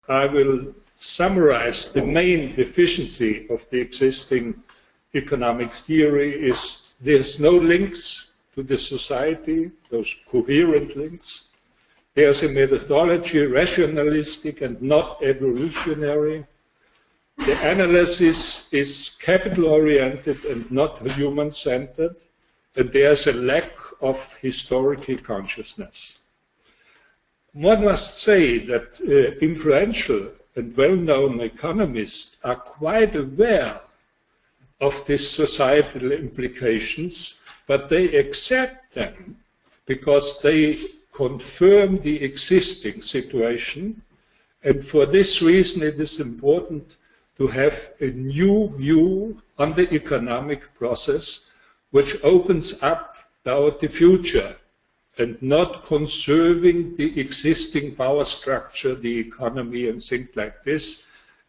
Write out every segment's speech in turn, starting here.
I will summarize the main deficiency of the existing economics theory is there's no links to the society, those coherent links. There's a methodology, rationalistic and not evolutionary. The analysis is capital-oriented and not human-centered, and there's a lack of historical consciousness. One must say that influential and well-known economists are quite aware of these societal implications, but they accept them because they confirm the existing situation, and for this reason it is important to have a new view on the economic process which opens up toward the future and not conserving the existing power structure, the economy and things like this,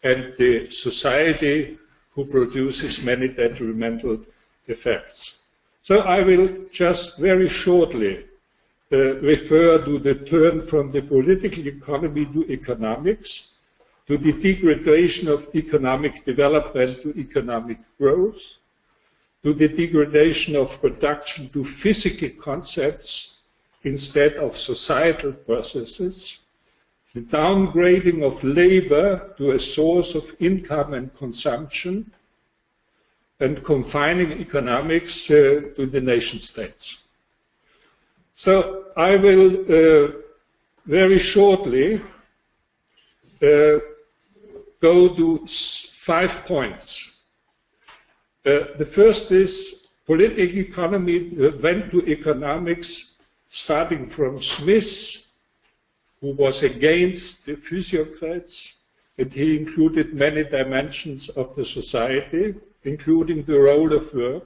and the society who produces many detrimental effects. So I will just very shortly refer to the turn from the political economy to economics, to the degradation of economic development to economic growth, to the degradation of production to physical concepts instead of societal processes, the downgrading of labor to a source of income and consumption, and confining economics to the nation states. So I will very shortly go to 5 points. The first is political economy went to economics starting from Smith, who was against the physiocrats, and he included many dimensions of the society, including the role of work.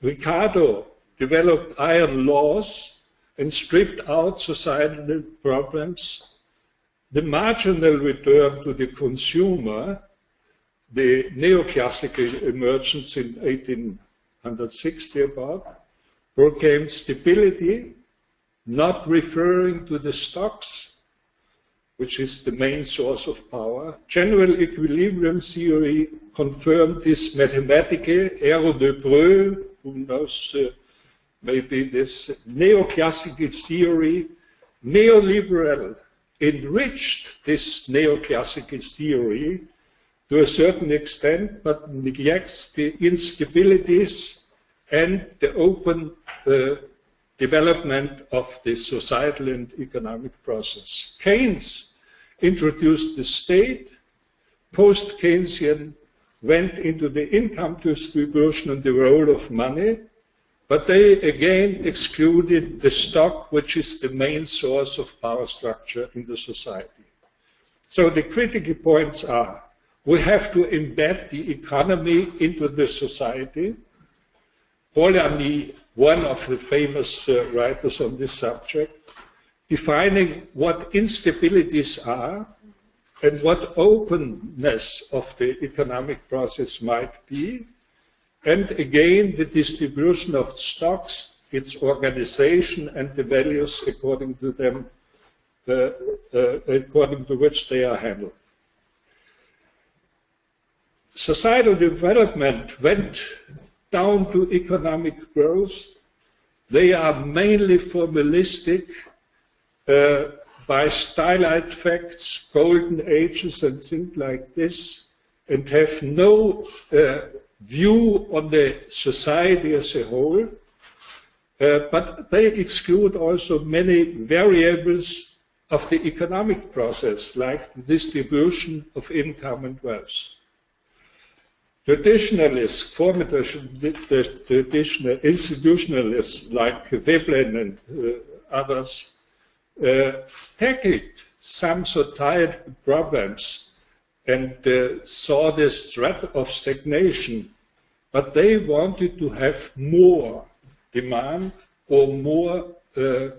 Ricardo developed iron laws and stripped out societal problems. The marginal return to the consumer, the neoclassical emergence in 1860 about, proclaimed stability, not referring to the stocks, which is the main source of power. General equilibrium theory confirmed this mathematically. Erich Hoedl, who knows maybe this neoclassical theory, neoliberal, enriched this neoclassical theory to a certain extent, but neglects the instabilities and the open development of the societal and economic process. Keynes introduced the state. Post-Keynesian went into the income distribution and the role of money, but they again excluded the stock, which is the main source of power structure in the society. So the critical points are, we have to embed the economy into the society. Polanyi, one of the famous writers on this subject, defining what instabilities are and what openness of the economic process might be, and again the distribution of stocks, its organization and the values according to them, according to which they are handled. Societal development went down to economic growth. They are mainly formalistic by stylized facts, golden ages and things like this, and have no view on the society as a whole, but they exclude also many variables of the economic process, like the distribution of income and wealth. Traditionalists, former traditional institutionalists like Veblen and others, tackled some societal problems and saw this threat of stagnation, but they wanted to have more demand or more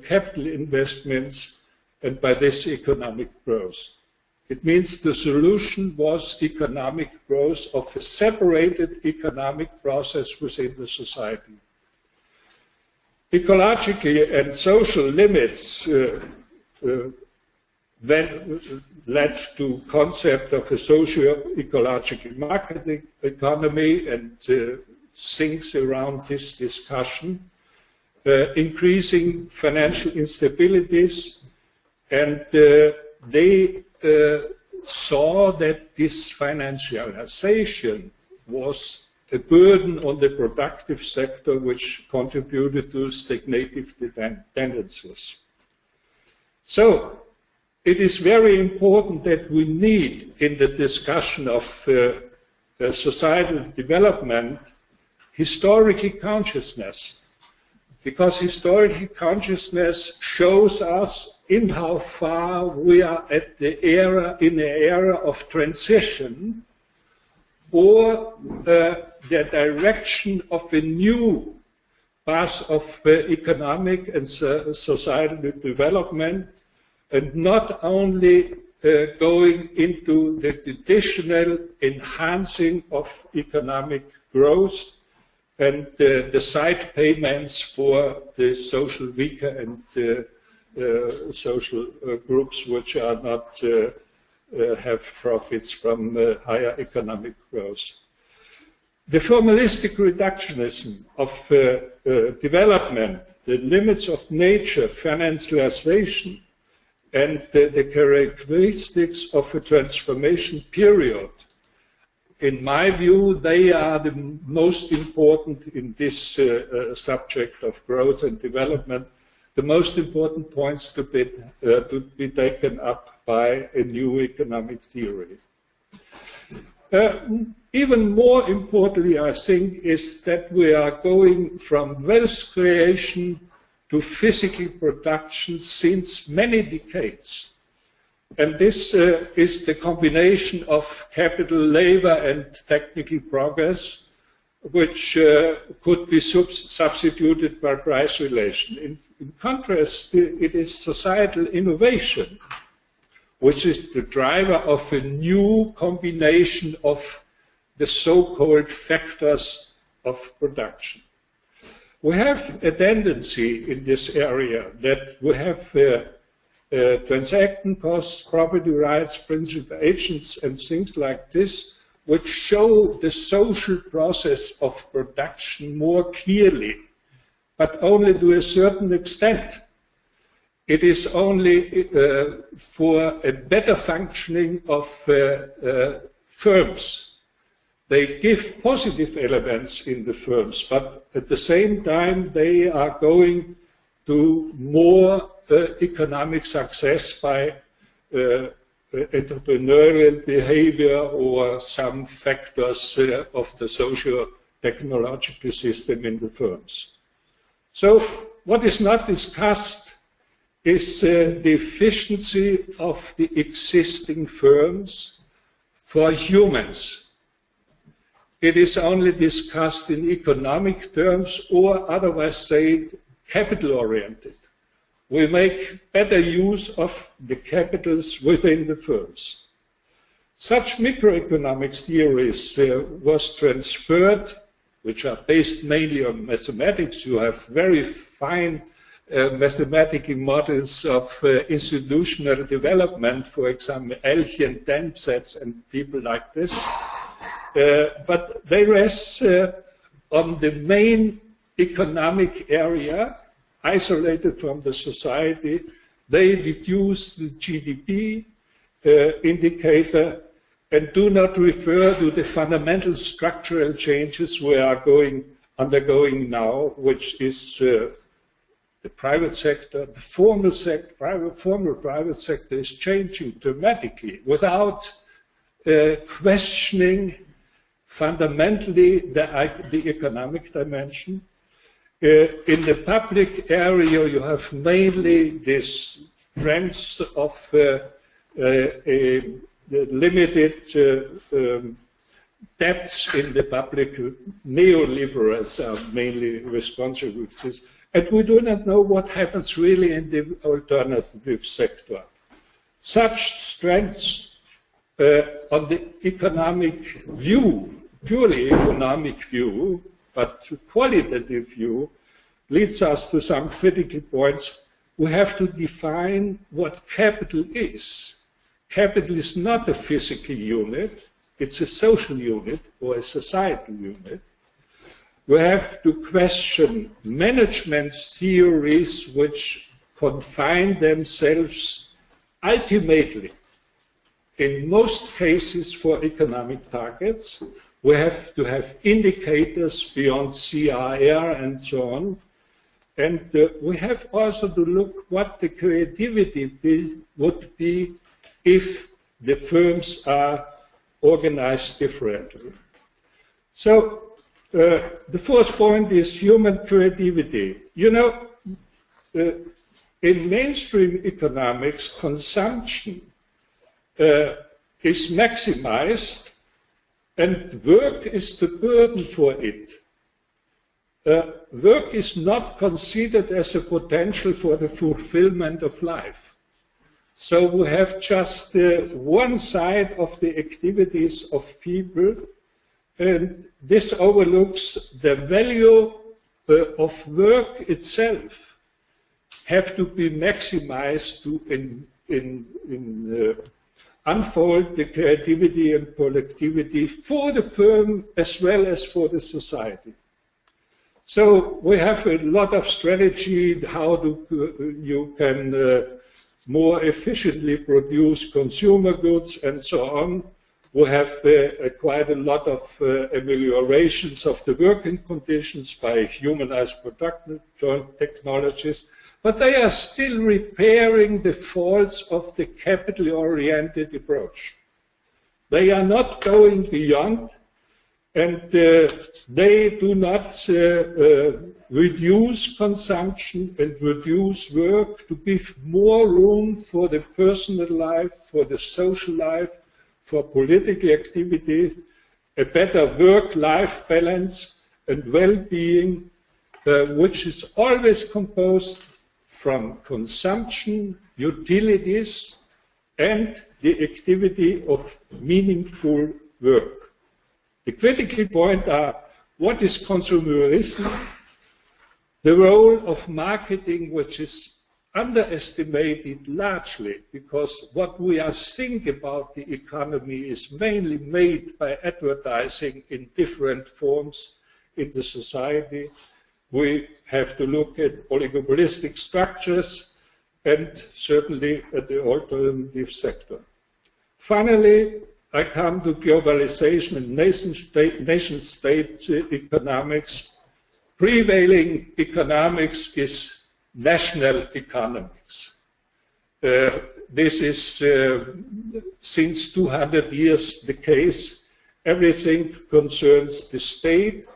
capital investments, and by this economic growth. It means the solution was economic growth of a separated economic process within the society. Ecological and social limits led to concept of a socio-ecological market economy and things around this discussion, increasing financial instabilities, and they saw that this financialization was a burden on the productive sector, which contributed to stagnative tendencies. So, it is very important that we need, in the discussion of societal development, historical consciousness, because historical consciousness shows us in how far we are in the era of transition, or the direction of a new path of economic and societal development, and not only going into the traditional enhancing of economic growth and the side payments for the social weaker and social groups which are not have profits from higher economic growth. The formalistic reductionism of development, the limits of nature, financialization, and the characteristics of a transformation period, in my view, they are the most important in this subject of growth and development, the most important points to be taken up by a new economic theory. Even more importantly, I think, is that we are going from wealth creation to physical production since many decades. And this is the combination of capital, labor, and technical progress, which could be substituted by price relation. In contrast, it is societal innovation, which is the driver of a new combination of the so-called factors of production. We have a tendency in this area that we have transaction costs, property rights, principal agents, and things like this, which show the social process of production more clearly, but only to a certain extent. It is only for a better functioning of firms. They give positive elements in the firms, but at the same time they are going to more economic success by entrepreneurial behavior or some factors of the socio-technological system in the firms. So what is not discussed is the efficiency of the existing firms for humans. It is only discussed in economic terms, or otherwise said, capital-oriented. We make better use of the capitals within the firms. Such microeconomics theories was transferred, which are based mainly on mathematics. You have very fine mathematical models of institutional development, for example, Elch and Dempsets and people like this. But they rest on the main economic area, isolated from the society. They deduce the GDP indicator and do not refer to the fundamental structural changes we are undergoing now, which is the private sector, the formal sector, private sector is changing dramatically without questioning fundamentally the economic dimension. In the public area, you have mainly this strength of limited debts in the public. Neoliberals are mainly responsible for this. And we do not know what happens really in the alternative sector. Such strengths on the economic view, purely economic view, but qualitative view, leads us to some critical points we have to define what capital is. Capital is not a physical unit, it's a social unit or a societal unit. We have to question management theories which confine themselves ultimately, in most cases, for economic targets. We have to have indicators beyond CRR and so on. And we have also to look what the creativity would be if the firms are organized differently. So the fourth point is human creativity. You know, in mainstream economics, consumption is maximized and work is the burden for it. Work is not considered as a potential for the fulfillment of life. So we have just one side of the activities of people, and this overlooks the value of work itself have to be maximized to unfold the creativity and productivity for the firm as well as for the society. So we have a lot of strategy how you can more efficiently produce consumer goods and so on. We have quite a lot of ameliorations of the working conditions by humanized production technologies, but they are still repairing the faults of the capital-oriented approach. They are not going beyond, and they do not reduce consumption and reduce work to give more room for the personal life, for the social life, for political activity, a better work-life balance and well-being, which is always composed from consumption, utilities, and the activity of meaningful work. The critical points are, what is consumerism? The role of marketing, which is underestimated largely, because what we are thinking about the economy is mainly made by advertising in different forms in the society. We have to look at oligopolistic structures and certainly at the alternative sector. Finally, I come to globalization and nation-state economics. Prevailing economics is national economics. This is since 200 years the case. Everything concerns the state,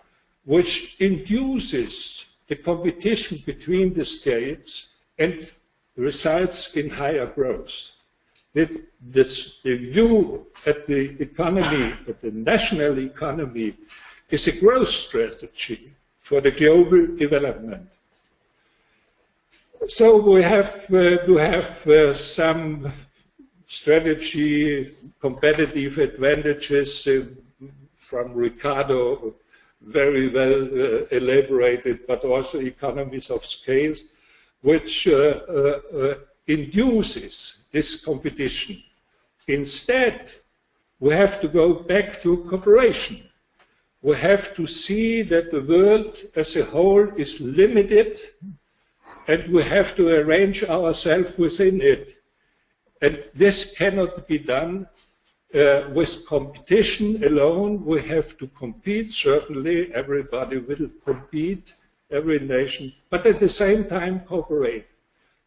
which induces the competition between the states and results in higher growth. The view at the economy, at the national economy, is a growth strategy for the global development. So we have to have some strategy, competitive advantages from Ricardo, very well elaborated, but also economies of scale, which induces this competition. Instead, we have to go back to cooperation. We have to see that the world as a whole is limited, and we have to arrange ourselves within it. And this cannot be done with competition alone. We have to compete, certainly, everybody will compete, every nation, but at the same time cooperate.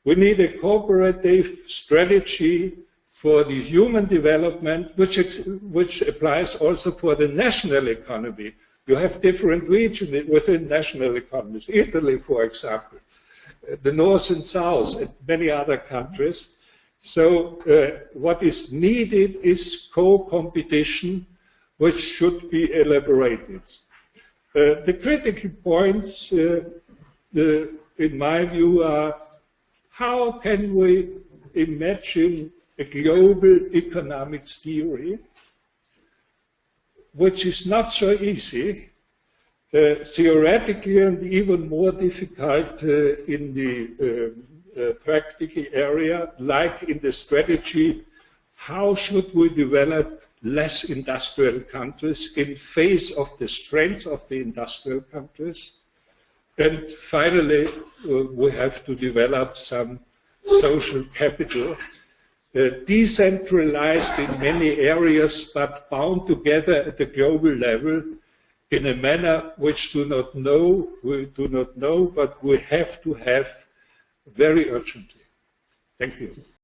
We need a cooperative strategy for the human development, which applies also for the national economy. You have different regions within national economies. Italy, for example, the North and South, and many other countries. So what is needed is co-competition, which should be elaborated. The critical points, in my view, are how can we imagine a global economics theory, which is not so easy, theoretically and even more difficult in the practical area, like in the strategy, how should we develop less industrial countries in face of the strength of the industrial countries? And finally, we have to develop some social capital, decentralized in many areas, but bound together at the global level in a manner which we do not know, but we have to have very urgently. Thank you.